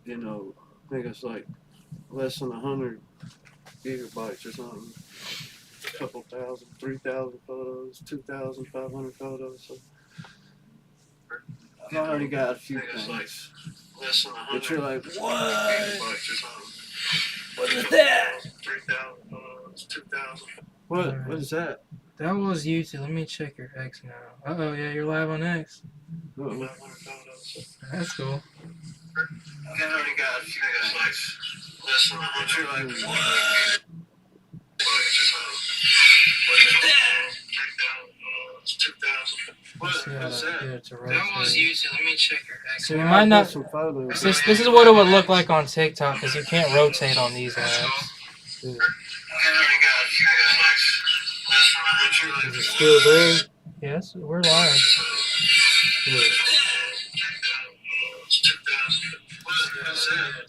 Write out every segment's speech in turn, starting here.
you know, I think it's like less than 100 gigabytes or something. A couple thousand, 3,000 photos, 2,500 photos. So I've already got a few things. Like less than 100. But you're like, what? What is that? 3,000 photos, 2,000. What is that? That was YouTube. Let me check your X now. Uh-oh, yeah, you're live on X. Uh-oh. That's cool. I've already got a few things. Like less than 100. You're like, what? What is that? That was YouTube. Let me check your X. Yeah, We might not. some photos. This is what it would look like on TikTok because you can't rotate on these apps. Yeah. Is it still there? Yes, we're live. Yeah.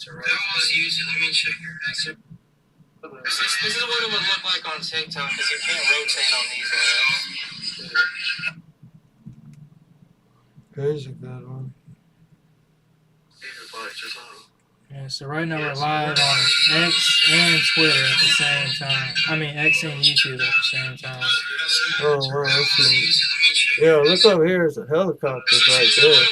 That was YouTube. Let me check your X. This is what it would look like on TikTok because you can't rotate on these apps. There's a good one. Yeah, so right now we're live on X and Twitter at the same time. I mean, X and YouTube at the same time. Oh, wow, that's neat. Yeah, look over here. There's a helicopter right there.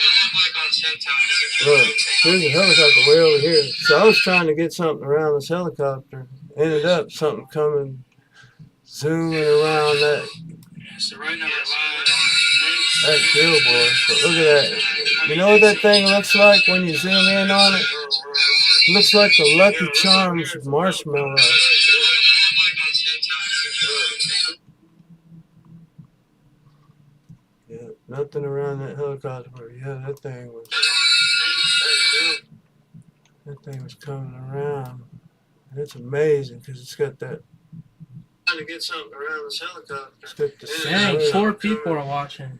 Look, there's a helicopter way over here. So I was trying to get something around this helicopter. Ended up something coming, zooming around that. So right now we're live on That billboard. But look at that. You know what that thing looks like when you zoom in on it? It looks like the Lucky Charms marshmallow. Yeah, nothing around that helicopter. Yeah, that thing was coming around. And it's amazing because it's got that. Trying to get something around this helicopter. It's got the Dang, 4 people are watching.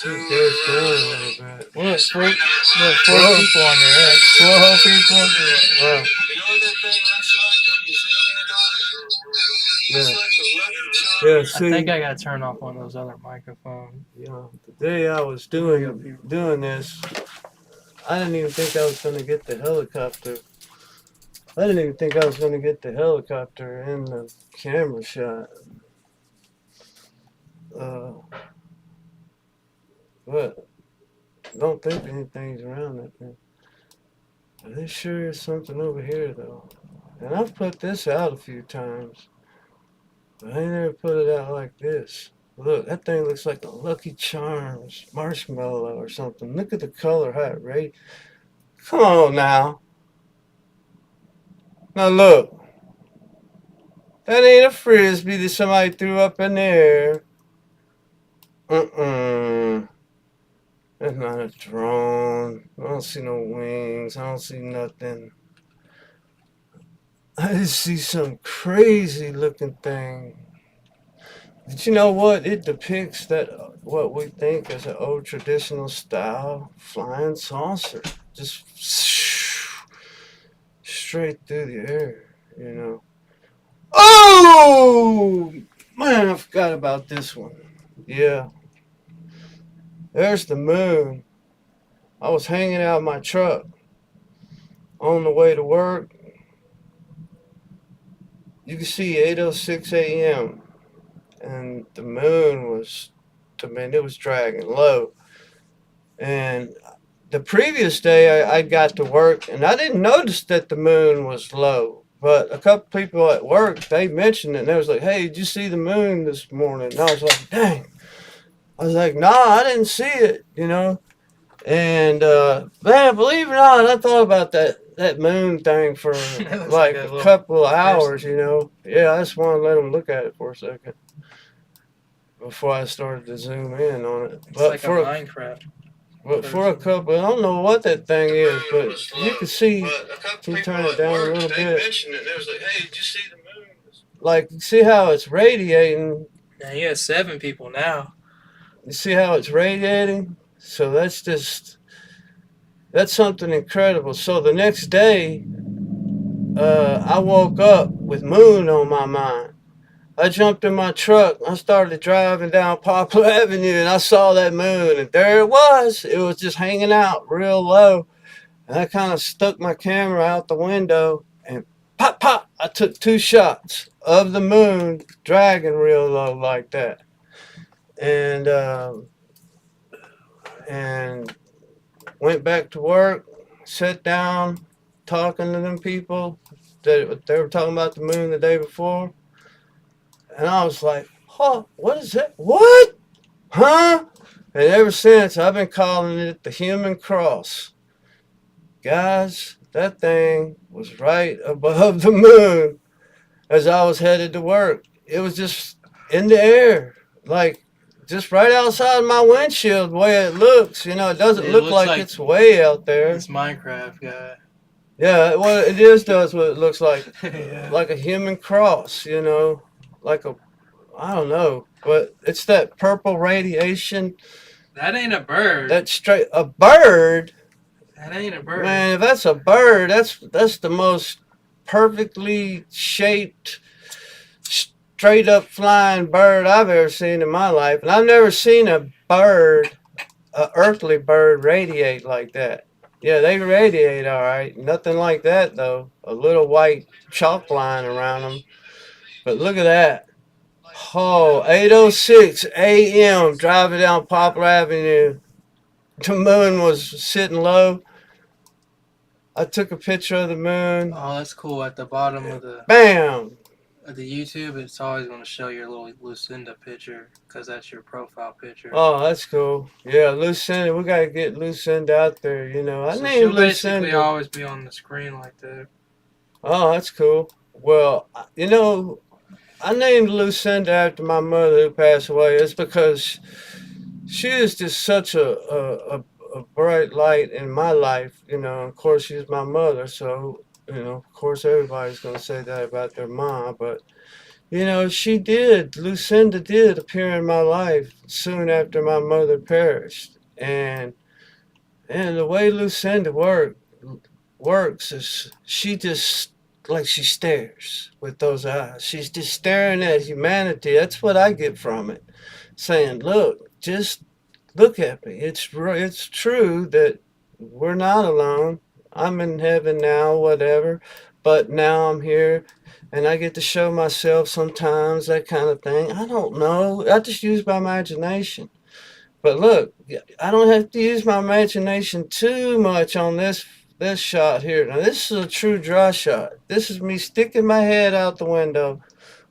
It goes down a little bit. What? 4 people on your head. 4 whole people? Wow. You know what that thing looks like when you zoom in on it? Yeah. Yeah, see. I think I gotta turn off one of those other microphones. You know, the day I was doing this, I didn't even think I was going to get the helicopter. I didn't even think I was going to get the helicopter in the camera shot. But I don't think anything's around that thing. There sure is something over here, though. And I've put this out a few times, but I ain't never put it out like this. Look, that thing looks like a Lucky Charms marshmallow or something. Look at the color, how it radiates. Come on now. Now look. That ain't a frisbee that somebody threw up in the air. That's not a drone. I don't see no wings. I don't see nothing. I just see some crazy looking thing. Did you know what? It depicts that what we think is an old traditional style flying saucer. Just straight through the air, you know. Oh! Man, I forgot about this one. Yeah. There's the moon. I was hanging out in my truck on the way to work. You can see 8:06 a.m. and the moon was, it was dragging low. And the previous day I got to work and I didn't notice that the moon was low. But a couple people at work, they mentioned it and they was like, hey, did you see the moon this morning? And I was like, dang. I was like, nah, I didn't see it, you know. And man, believe it or not, I thought about that moon thing for like a couple of hours, you know. Yeah, I just wanted to let them look at it for a second before I started to zoom in on it. It's like a Minecraft. But for a couple, I don't know what that thing is, but you can see. Can you turn it down a little bit? They mentioned it. They was like, hey, did you see the moon? Like, see how it's radiating? Yeah, you have 7 people now. You see how it's radiating? So that's something incredible. So the next day, I woke up with moon on my mind. I jumped in my truck. I started driving down Poplar Avenue, and I saw that moon, and there it was. It was just hanging out real low. And I kind of stuck my camera out the window and pop, pop. I took 2 shots of the moon dragging real low like that. And, and went back to work, sat down, talking to them people that they were talking about the moon the day before. And I was like, huh, what is that? What? Huh? And ever since, I've been calling it the human cross. Guys, that thing was right above the moon as I was headed to work. It was just in the air, like just right outside my windshield, the way it looks. You know, it doesn't It look looks like like it's way out there. this Minecraft guy. Yeah, well, it is does what it looks Yeah. like a human cross. You know, like a I don't know, but it's that purple radiation. That ain't a bird. That straight a bird. That ain't a bird. Man, if that's a bird, that's the most perfectly shaped, straight up flying bird I've ever seen in my life, and I've never seen a bird, a earthly bird, radiate like that. Yeah, they radiate all right. Nothing like that though. A little white chalk line around them. But look at that. Oh, 8:06 a.m. driving down Poplar Avenue. The moon was sitting low. I took a picture of the moon. Oh, that's cool. At the bottom of the Bam! YouTube, it's always going to show your little Lucinda picture because that's your profile picture. Oh, that's cool. Yeah, Lucinda. We gotta get Lucinda out there. You know, I So named she'll basically Lucinda. always be on the screen like that. Oh, that's cool. Well, you know, I named Lucinda after my mother who passed away. It's because she is just such a bright light in my life. You know, of course, she's my mother, so you know, of course, everybody's gonna say that about their mom. But you know, she did. Lucinda did appear in my life soon after my mother perished, and the way Lucinda works is she just like she stares with those eyes. She's just staring at humanity. That's what I get from it. Saying, look, just look at me. It's true that we're not alone. I'm in heaven now, whatever. But now I'm here and I get to show myself sometimes, that kind of thing. I don't know. I just use my imagination. But look, I don't have to use my imagination too much on this shot here. Now this is a true dry shot. This is me sticking my head out the window,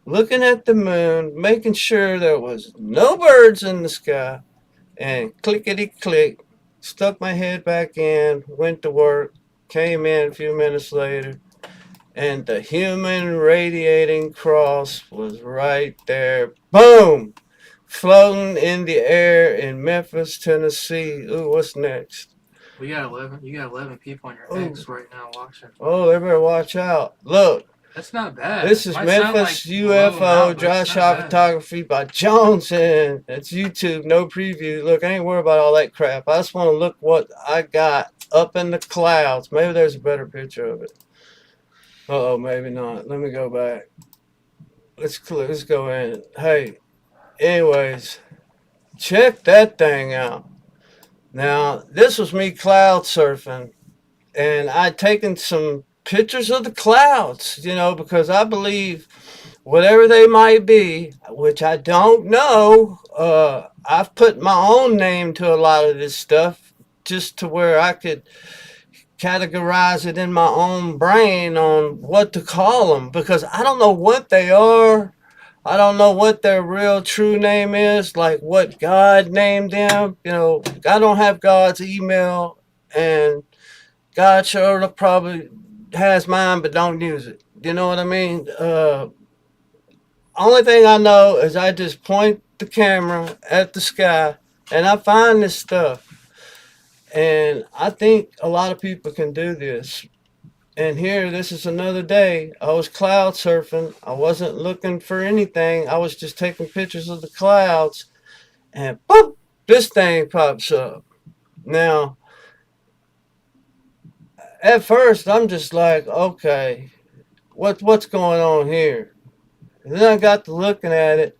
looking at the moon, making sure there was no birds in the sky, and clickety click, stuck my head back in, went to work, came in a few minutes later, and the human radiating cross was right there. Boom! Floating in the air in Memphis, Tennessee. Ooh, what's next? We got 11. You got 11 people on your Ooh. X right now watching. Oh, they better watch out. Look, That's not bad. this is Might sound Memphis like low UFO amount, but dry it's not shot bad. photography by Johnson. It's YouTube, no preview. Look, I ain't worried about all that crap. I just want to look what I got up in the clouds. Maybe there's a better picture of it. Uh oh, maybe not. Let me go back. Let's go in. Hey, anyways, check that thing out. Now, this was me cloud surfing, and I'd taken some pictures of the clouds, you know, because I believe whatever they might be, which I don't know, I've put my own name to a lot of this stuff just to where I could categorize it in my own brain on what to call them because I don't know what they are. I don't know what their real true name is, like what God named them. You know, I don't have God's email, and God sure probably has mine, but don't use it. You know what I mean? Only thing I know is I just point the camera at the sky and I find this stuff. And I think a lot of people can do this. And here, this is another day. I was cloud surfing. I wasn't looking for anything. I was just taking pictures of the clouds. And boop, this thing pops up. Now, at first, I'm just like, okay, what's going on here? And then I got to looking at it.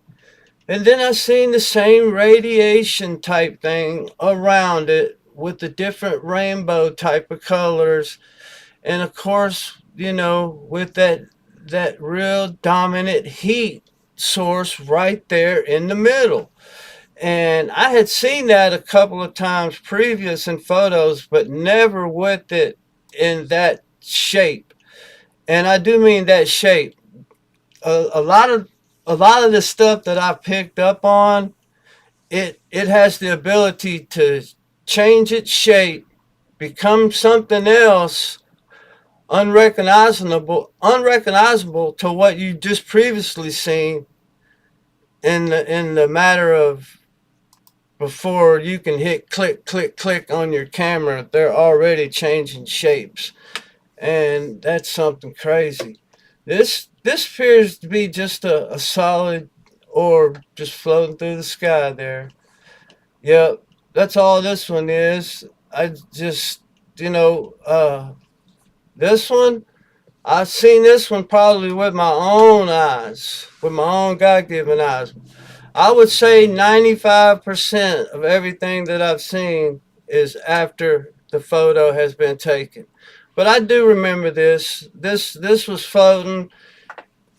And then I seen the same radiation type thing around it with the different rainbow type of colors, and of course, with that real dominant heat source right there in the middle. And I had seen that a couple of times previous in photos, but never with it in that shape. And I do mean that shape. A lot of the stuff that I picked up on, it has the ability to change its shape, become something else, unrecognizable to what you just previously seen in the matter of before you can hit click click click on your camera. They're already changing shapes, and that's something crazy. This appears to be just a solid orb just floating through the sky there. Yep, that's all this one is. I just, you know, this one, I've seen this one probably with my own eyes, with my own God given eyes. I would say 95% of everything that I've seen is after the photo has been taken. But I do remember this. This was floating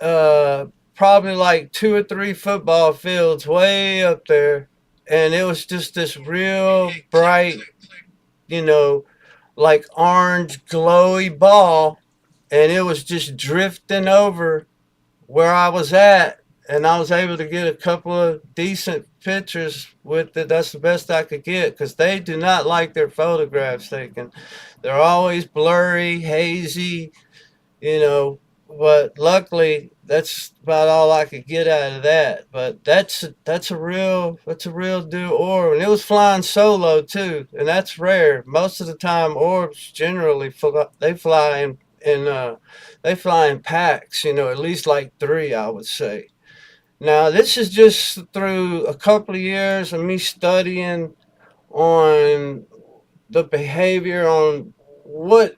uh, probably like 2 or 3 football fields way up there, and it was just this real bright, you know, like orange glowy ball, and it was just drifting over where I was at, and I was able to get a couple of decent pictures with it. That's the best I could get because they do not like their photographs taken. They're always blurry, hazy, you know. But luckily, that's about all I could get out of that. But that's a real do orb, and it was flying solo too, and that's rare. Most of the time, orbs generally they fly in packs. At least like three, I would say. Now, this is just through a couple of years of me studying on the behavior on what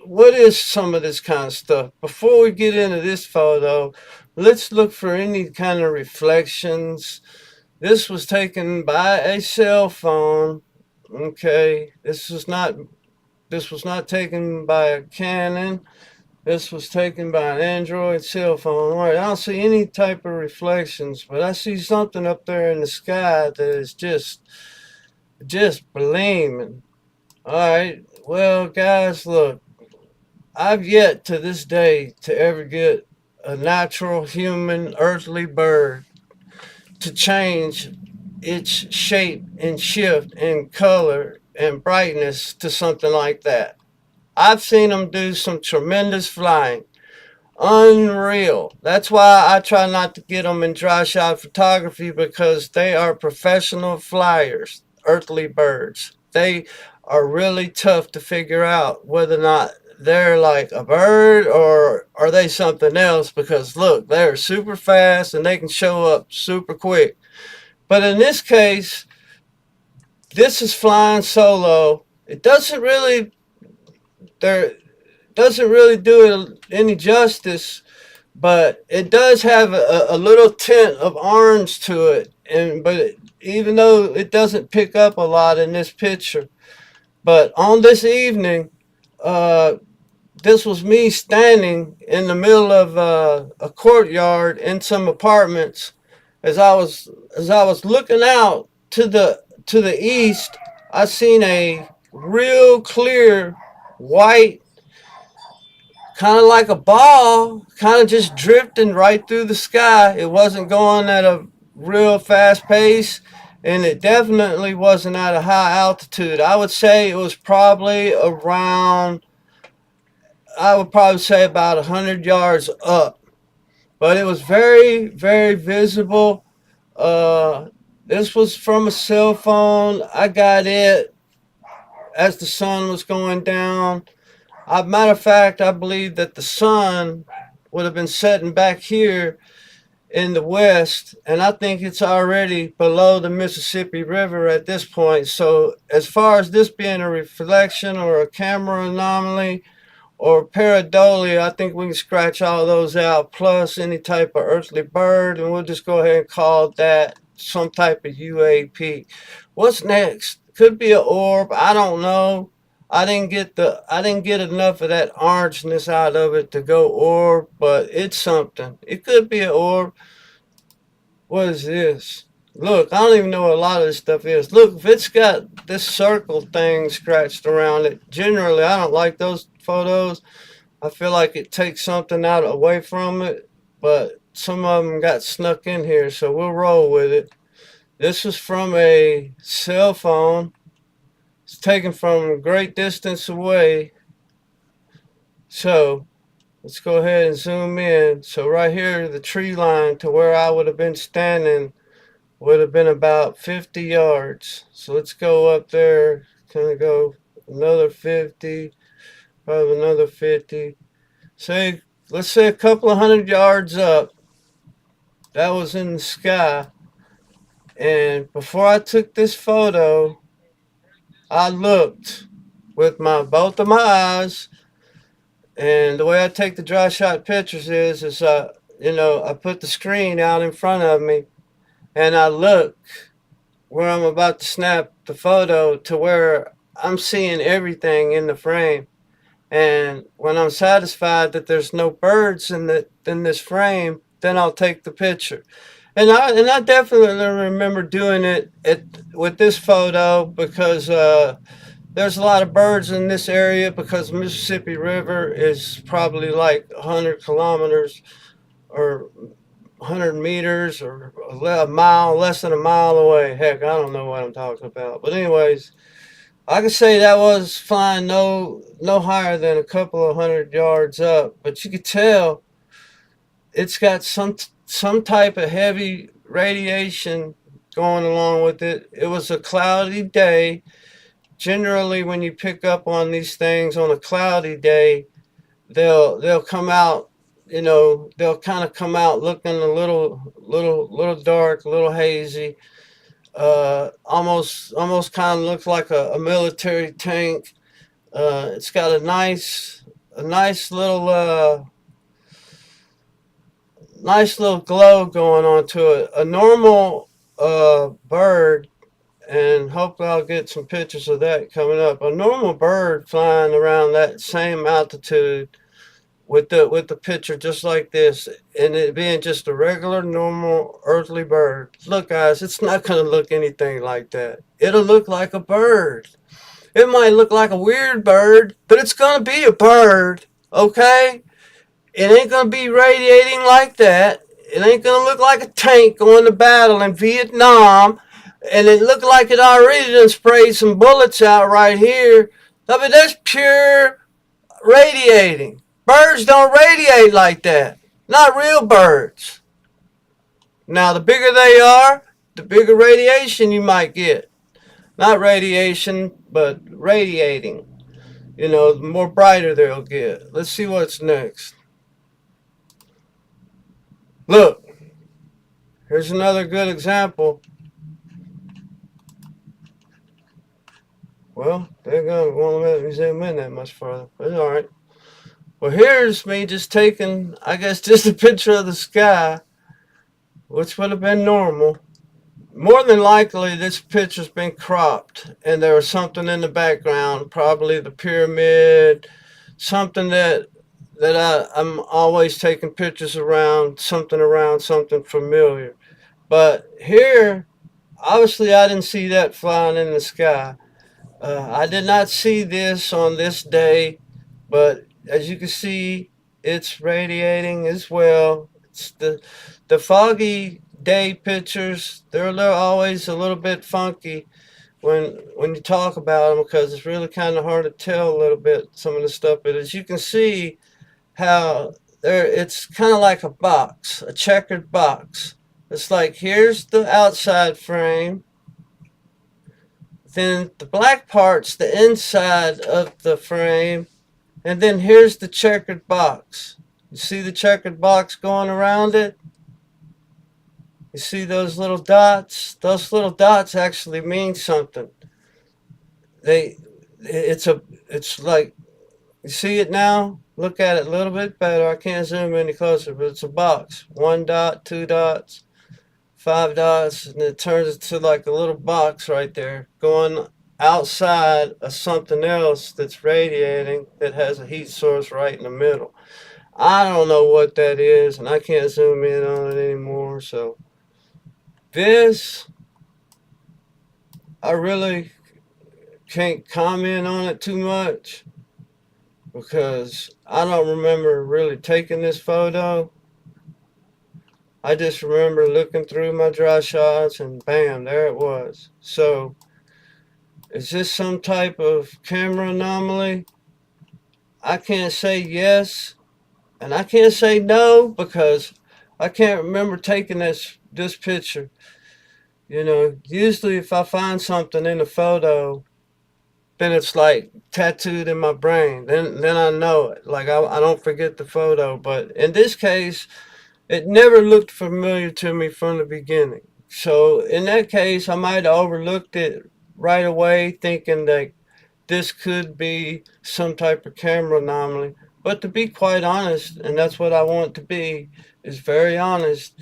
what is some of this kind of stuff. Before we get into this photo, let's look for any kind of reflections. This was taken by a cell phone. Okay, this was not taken by a Canon. This was taken by an Android cell phone. All right, I don't see any type of reflections, but I see something up there in the sky that is just gleaming. All right, well, guys, look. I've yet to this day to ever get a natural human earthly bird to change its shape and shift and color and brightness to something like that. I've seen them do some tremendous flying. Unreal. That's why I try not to get them in dry shot photography because they are professional flyers, earthly birds. They are really tough to figure out whether or not they're like a bird or are they something else because look, they're super fast and they can show up super quick. But in this case, this is flying solo. It there doesn't really do it any justice, but it does have a little tint of orange to it. Even though it doesn't pick up a lot in this picture, but on this evening, uh, this was me standing in the middle of a courtyard in some apartments. As I was looking out to the east, I seen a real clear white, kind of like a ball, kind of just drifting right through the sky. It wasn't going at a real fast pace, and it definitely wasn't at a high altitude. I would probably say about 100 yards up, but it was very, very visible. Uh, this was from a cell phone. I got it as the sun was going down. Matter of fact, I believe that the sun would have been setting back here in the west, and I think it's already below the Mississippi River at this point. So, as far as this being a reflection or a camera anomaly or pareidolia, I think we can scratch all those out, plus any type of earthly bird, and we'll just go ahead and call that some type of UAP. What's next? Could be an orb. I don't know. I didn't get enough of that orangeness out of it to go orb, but it's something. It could be an orb. What is this? Look, I don't even know what a lot of this stuff is. Look, if it's got this circle thing scratched around it, generally I don't like those photos. I feel like it takes something out away from it, but some of them got snuck in here, so we'll roll with it. This was from a cell phone. It's taken from a great distance away. So let's go ahead and zoom in. So right here, the tree line to where I would have been standing would have been about 50 yards. So let's go up there, kind of go another 50, probably another 50. Say, let's say a couple of 100 yards up. That was in the sky. And before I took this photo, I looked with my both of my eyes. And the way I take the dry shot pictures is I put the screen out in front of me, and I look where I'm about to snap the photo to where I'm seeing everything in the frame. And when I'm satisfied that there's no birds in this frame, then I'll take the picture. And I definitely remember doing it with this photo because there's a lot of birds in this area because the Mississippi River is probably like 100 kilometers or 100 meters or a mile, less than a mile away. Heck, I don't know what I'm talking about. But anyways, I could say that was flying no higher than a couple of 100 yards up, but you could tell it's got some type of heavy radiation going along with it. It was a cloudy day. Generally, when you pick up on these things on a cloudy day, they'll come out. They'll kind of come out looking a little dark, a little hazy. Almost kind of looks like a military tank. It's got a nice little glow going on to it. A normal bird, and hopefully I'll get some pictures of that coming up. A normal bird flying around that same altitude with the picture just like this, and it being just a regular normal earthly bird. Look, guys, it's not gonna look anything like that. It'll look like a bird. It might look like a weird bird, but it's gonna be a bird, okay? It ain't gonna be radiating like that. It ain't gonna look like a tank going to battle in Vietnam, and it looked like it already done sprayed some bullets out right here. I mean, that's pure radiating. Birds don't radiate like that. Not real birds. Now, the bigger they are, the bigger radiation you might get. Not radiation, but radiating. The more brighter they'll get. Let's see what's next. Look, here's another good example. Well, they're going to want to let me zoom in that much further. But it's alright. Well, here's me just taking, I guess, just a picture of the sky, which would have been normal. More than likely, this picture's been cropped, and there was something in the background, probably the pyramid, something that I'm always taking pictures around something familiar. But here, obviously, I didn't see that flying in the sky. I did not see this on this day, but as you can see, it's radiating as well. It's the foggy day pictures. They're always a little bit funky when you talk about them because it's really kind of hard to tell a little bit some of the stuff. But as you can see, how it's kind of like a box, a checkered box. It's like here's the outside frame, then the black part's the inside of the frame, and then here's the checkered box. You see the checkered box going around it? You see those little dots? Those little dots actually mean something. It's like, you see it now? Look at it a little bit better. I can't zoom any closer, but it's a box. 1 dot, 2 dots, 5 dots, and it turns into like a little box right there going outside of something else that's radiating that has a heat source right in the middle. I don't know what that is, and I can't zoom in on it anymore. So this, I really can't comment on it too much because I don't remember really taking this photo. I just remember looking through my dry shots and bam, there it was. So is this some type of camera anomaly? I can't say yes and I can't say no because I can't remember taking this picture. You know, usually if I find something in a photo, then it's like tattooed in my brain. Then I know it. Like I don't forget the photo. But in this case, it never looked familiar to me from the beginning. So in that case, I might have overlooked it right away, thinking that this could be some type of camera anomaly. But to be quite honest, and that's what I want to be, is very honest,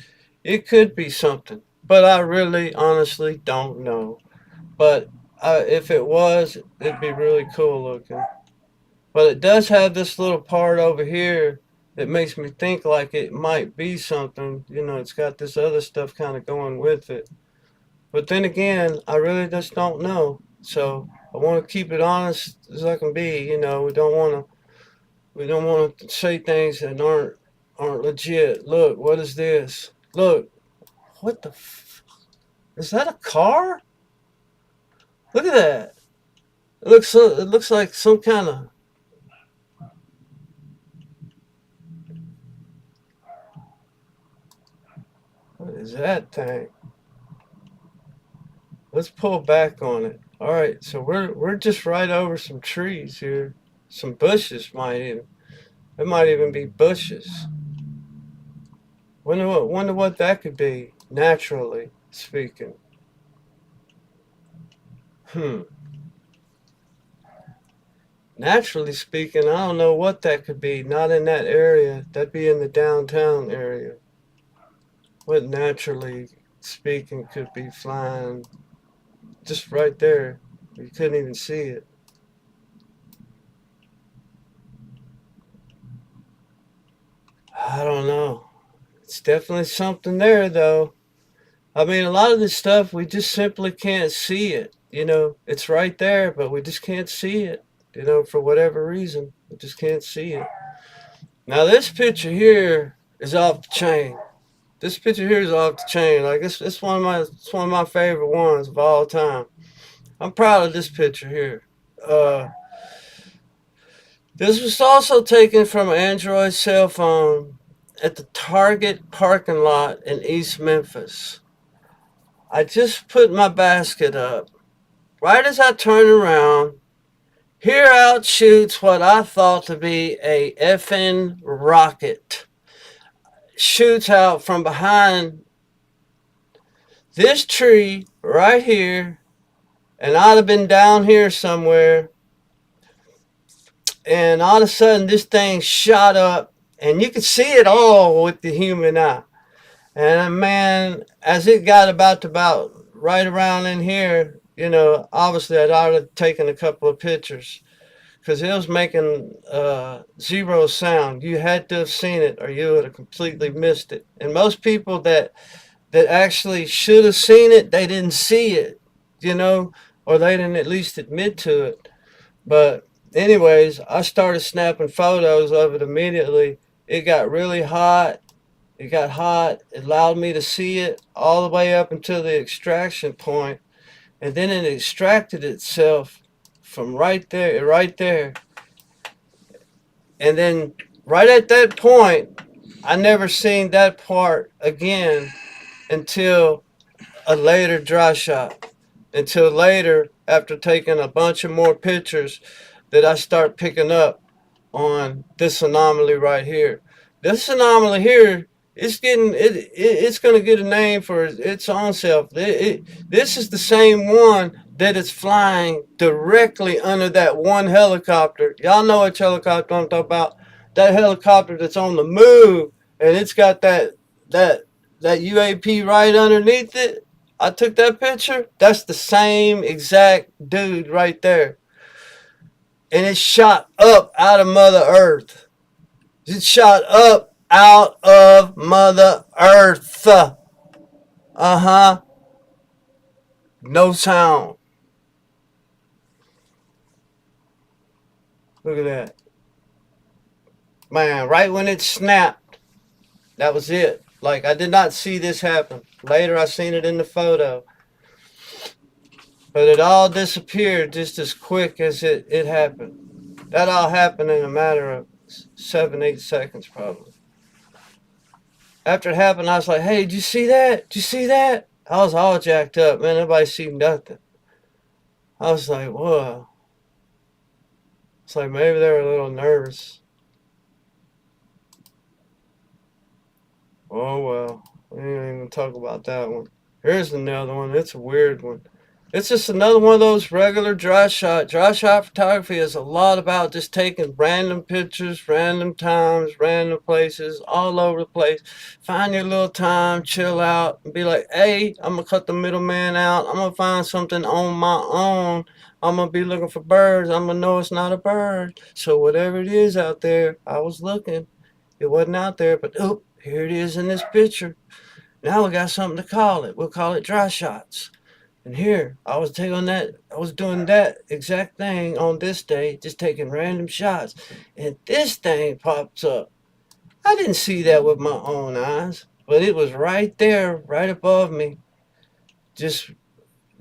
it could be something. But I really honestly don't know. But if it was, it'd be really cool looking. But it does have this little part over here that makes me think like it might be something. You know, it's got this other stuff kind of going with it. But then again, I really just don't know. So I want to keep it honest as I can be. You know, we don't want to say things that aren't legit. Look, what is this? Look, what the? Is that a car? Look at that. It looks like some kind of. What is that thing? Let's pull back on it. All right, so we're just right over some trees here, some bushes might even. It might even be bushes. Wonder what that could be. Naturally speaking. Hmm. Naturally speaking, I don't know what that could be. Not in that area. That'd be in the downtown area. What naturally speaking could be flying just right there? You couldn't even see it. I don't know. It's definitely something there, though. I mean, a lot of this stuff, we just simply can't see it. You know, it's right there, but we just can't see it. You know, for whatever reason, we just can't see it. Now, this picture here is off the chain. This picture here is off the chain. Like it's one of my favorite ones of all time. I'm proud of this picture here. Uh, this was also taken from an Android cell phone at the Target parking lot in East Memphis. I just put my basket up. Right as I turn around, here out shoots what I thought to be a effing rocket. Shoots out from behind this tree right here, and I'd have been down here somewhere, and all of a sudden this thing shot up, and you could see it all with the human eye. And man, as it got about right around in here, you know, obviously I'd already taken a couple of pictures because it was making zero sound. You had to have seen it, or you would have completely missed it. And most people that actually should have seen it, they didn't see it, you know, or they didn't at least admit to it. But anyways, I started snapping photos of it immediately. It got really hot. It got hot. It allowed me to see it all the way up until the extraction point, and then it extracted itself from right there, right there. And then right at that point, I never seen that part again until a later dry shot. Until later, after taking a bunch of more pictures, that I start picking up on this anomaly right here. This anomaly here, it's going to get a name for its own self. This is the same one that is flying directly under that one helicopter. Y'all know which helicopter I'm talking about. That helicopter that's on the move, and it's got that UAP right underneath it. I took that picture. That's the same exact dude right there. And it shot up out of Mother Earth. It shot up out of Mother Earth. Uh-huh. No sound. Look at that. Man, right when it snapped, that was it. Like, I did not see this happen. Later, I seen it in the photo. But it all disappeared just as quick as it happened. That all happened in a matter of 7, 8 seconds, probably. After it happened, I was like, hey, did you see that? Did you see that? I was all jacked up, man. Nobody seen nothing. I was like, whoa. It's like maybe they were a little nervous. Oh, well. We ain't even talk about that one. Here's another one. It's a weird one. It's just another one of those regular dry shot. Dry shot photography is a lot about just taking random pictures, random times, random places, all over the place. Find your little time, chill out, and be like, hey, I'm going to cut the middleman out. I'm going to find something on my own. I'm going to be looking for birds. I'm going to know it's not a bird. So whatever it is out there, I was looking. It wasn't out there, but oop, here it is in this picture. Now we got something to call it. We'll call it dry shots. And here, I was doing that exact thing on this day, just taking random shots. And this thing pops up. I didn't see that with my own eyes, but it was right there, right above me, just,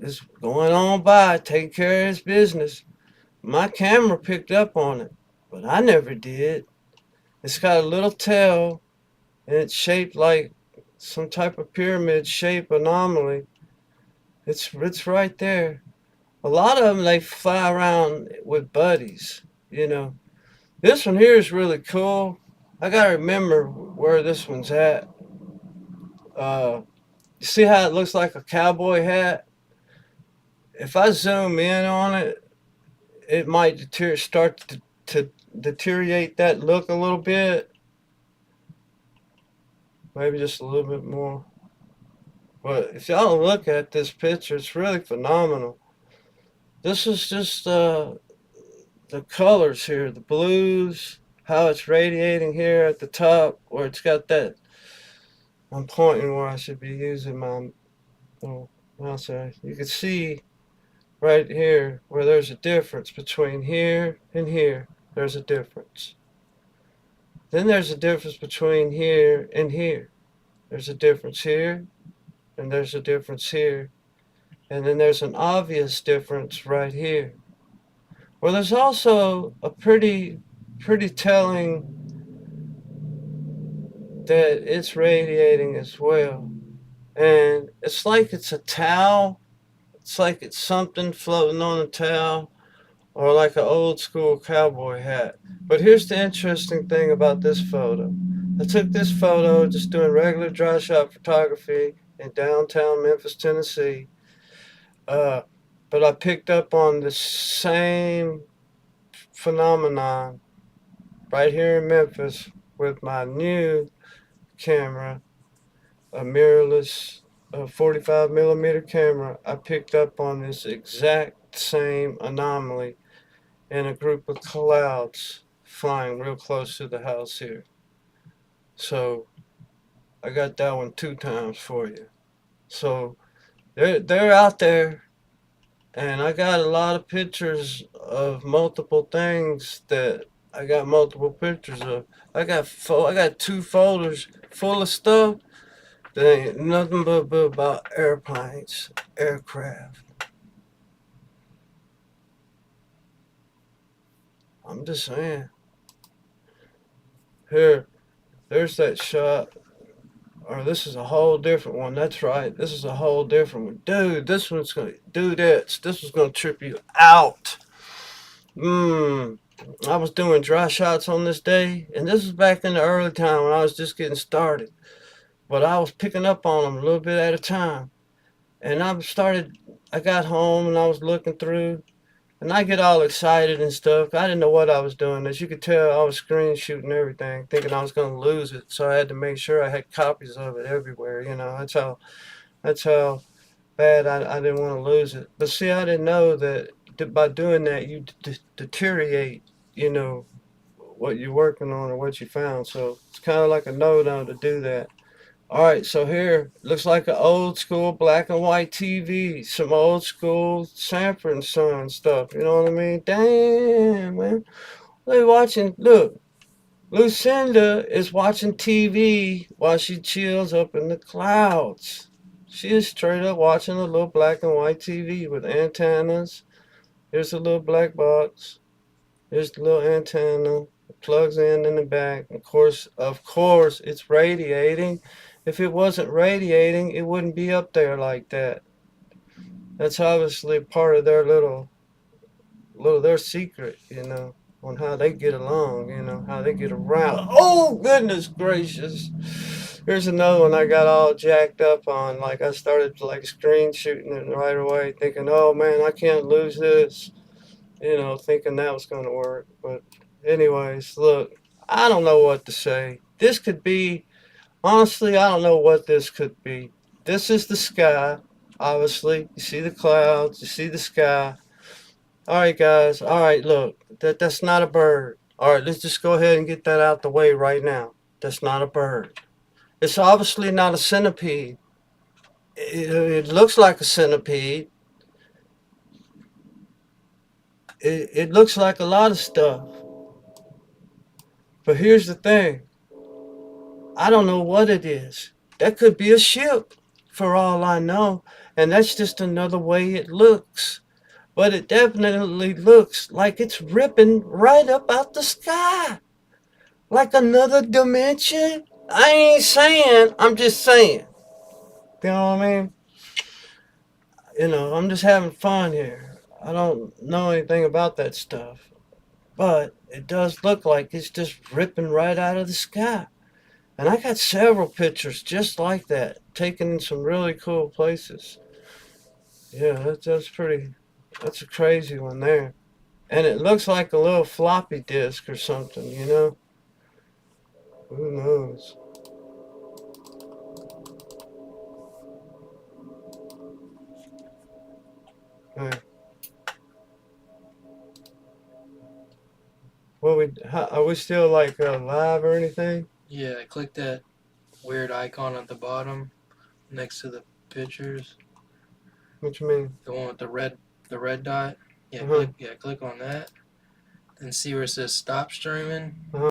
just going on by, taking care of its business. My camera picked up on it, but I never did. It's got a little tail, and it's shaped like some type of pyramid shape anomaly. It's right there. A lot of them they fly around with buddies, you know. This one here is really cool. I gotta remember where this one's at. You see how it looks like a cowboy hat? If I zoom in on it, it might start to deteriorate that look a little bit. Maybe just a little bit more. But if y'all look at this picture, it's really phenomenal. This is just the colors here, the blues, how it's radiating here at the top, where it's got that. I'm pointing where I should be using my little mouse there. You can see right here where there's a difference between here and here. There's a difference. Then there's a difference between here and here. There's a difference here, and there's a difference here. And then there's an obvious difference right here. Well, there's also a pretty telling that it's radiating as well. And it's like it's a towel. It's like it's something floating on a towel or like an old school cowboy hat. But here's the interesting thing about this photo. I took this photo just doing regular dry shot photography in downtown Memphis, Tennessee. But I picked up on the same phenomenon right here in Memphis with my new camera, a mirrorless 45 millimeter camera. I picked up on this exact same anomaly in a group of clouds flying real close to the house here. So I got that one 2 times for you. So they're out there, and I got a lot of pictures of multiple things that I got multiple pictures of. I got 2 folders full of stuff that ain't nothing but about airplanes, aircraft. I'm just saying. Here, there's that shot. Or this is a whole different one. That's right. This is a whole different one. Dude, this one's gonna do this. This was gonna trip you out. I was doing dry shots on this day, and this was back in the early time when I was just getting started. But I was picking up on them a little bit at a time. And I got home and I was looking through, and I get all excited and stuff. I didn't know what I was doing. As you could tell, I was screen shooting everything, thinking I was going to lose it. So I had to make sure I had copies of it everywhere. You know, that's how bad. I didn't want to lose it. But see, I didn't know that by doing that you deteriorate, you know, what you're working on or what you found. So it's kind of like a no-no to do that. All right, so here looks like an old school black and white TV, some old school Sanford and Son stuff. You know what I mean? Damn, man. They watching. Look, Lucinda is watching TV while she chills up in the clouds. She is straight up watching a little black and white TV with antennas. Here's a little black box. Here's the little antenna. It plugs in the back. Of course, it's radiating. If it wasn't radiating, it wouldn't be up there like that. That's obviously part of their secret, you know, on how they get along, you know, how they get around. Oh, goodness gracious. Here's another one I got all jacked up on. Like, I started like screen shooting it right away, thinking, oh man, I can't lose this, you know, thinking that was going to work. But, anyways, look, I don't know what to say. This could be, honestly, I don't know what this could be. This is the sky, obviously. You see the clouds, you see the sky. All right, guys. All right, look, that's not a bird. All right, let's just go ahead and get that out the way right now. That's not a bird. It's obviously not a centipede. It looks like a centipede. It looks like a lot of stuff. But here's the thing. I don't know what it is. That could be a ship, for all I know. And that's just another way it looks. But it definitely looks like it's ripping right up out the sky. Like another dimension? I ain't saying, I'm just saying. You know what I mean? You know, I'm just having fun here. I don't know anything about that stuff. But it does look like it's just ripping right out of the sky. And I got several pictures just like that, taken in some really cool places. Yeah, that's a crazy one there. And it looks like a little floppy disk or something, you know? Who knows? Hey, are we still like live or anything? Yeah, click that weird icon at the bottom next to the pictures. What you mean? The one with the red dot. Yeah, Uh-huh. click on that. And see where it says stop streaming. Uh-huh.